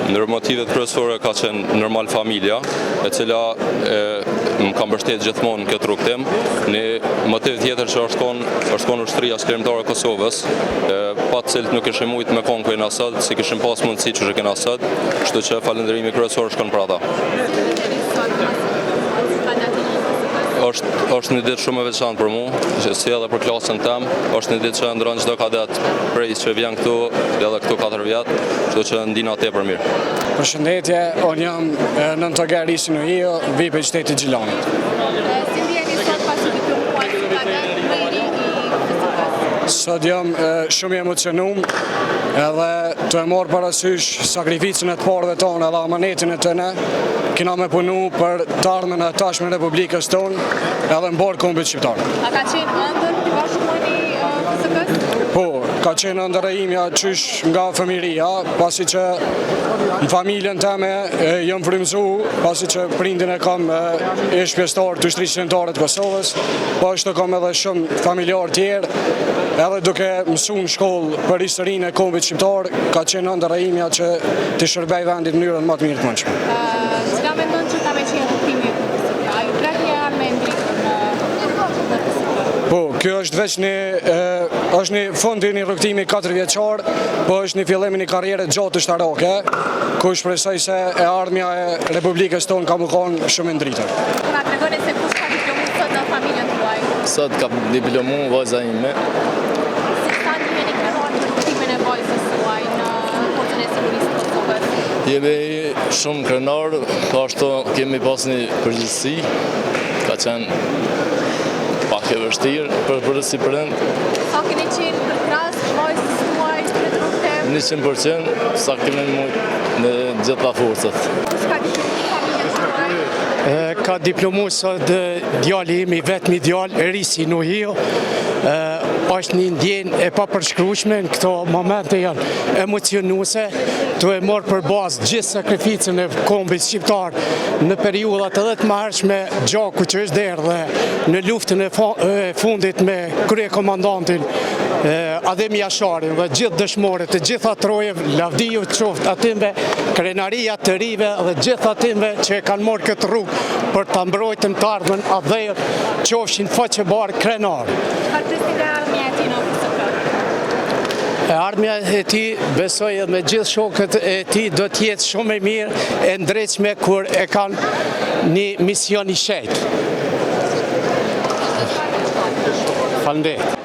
Ndër motivet kryesore ka qenë normal familja, e cila më ka mbështetur gjithmonë në këtë rrugtim. Një motiv tjetër që është konë ushtria shkrimtare e Kosovës, pa të cilët nuk ishim mujt me konë ku jena sot, si kishim pas mundësi që kena sot, kështu që falënderimi kryesor shkon për ata. Është një ditë shumë e veçantë për mua, si edhe për klasën tëmë, është një ditë që ndron çdo kadet prej që vjen këtu, edhe këtu 4 vjet, kështu që ndina tepër mirë. Përshëndetje, unë jam Nëntogar Risi Nuhio, vi për qytetit Gjilanit. Si ndjeni sot pasi diplomuar si kadet më i ri i fizikës? Sot jam shumë i emocionum, edhe të e morë parasysh sakrificën e të parëve tonë edhe amanetin e tëne, kena me punu për të ardhmen e tashme Republikës tonë edhe në borë kombit shqiptarë. A ka qenë ëndër të bashkëpunë i fizikës? Po, ka qenë ëndër e imja qysh nga fëmiria, pasi që në familjen teme jam frymëzu, pasi që prindin e kam ish pjesëtar të ushtrisë qendrore të Kosovës, po ashtu kam edhe shumë familjar tjerë, edhe duke mësu në shkollë për historinë e kombit shqiptar, ka qenë ëndër e imja që të shërbej vendit në mënyrën më të mirë të mundshme. Çka mendon që ka me qenë rrugtimi i fizikës? A ju plak një herë me ndrikën në fizikë? Po, kjo është veç një fundi një rrugtimi 4 vjeçar, po është një fillim një karriere gjatë ushtarake, ku shpresoj se e ardhmja e Republikës tonë ka më konë shumë e ndritër. Na tregoni se kush ka diplomu sot në familjen tuaj? Sot ka diplomu vajza ime. Si sa ndiheni krenar në rrugtimin e vajzës tuaj në forcën e sigurisë të Kosovës? Jemi shumë krenar, po ashtu kemi pas një përgjegjësi, ka qenë pak e vështirë për si prind. Sa keni qenë për krahas vajzës tuaj në rrugtim? 100%, sa kemi mujt në gjitha forcat. Kush ka diplomu familjen tuaj? Ka diplomu sot djali imi, vetmi djali, Risi Nuhio, është një ndjenjë e papërshkrueshme, në këto momente janë emocionuese, të e morë për bazë gjithë sakrificën e kombit shqiptar në periudat edhe të mëhershme, Gjaku që është derë dhe në luftën e fundit me kryekomandantin Adem Jasharin dhe gjithë dëshmorët e gjitha troje, lavdiju qoftë atimve, krenaria të rive dhe gjithë atimve që e kanë morë këtë rrugë për të mbrojtën të ardhmen adhejët qofshin faqebarë krenarë. Çfarë presidë ardhmja e tij në fizikë? Ardhmja e tij, besoj edhe me gjithë shokët e tij, do të jetë shumë e mirë, e ndreqme kur e kanë një mision i shejtë. Faleminderit.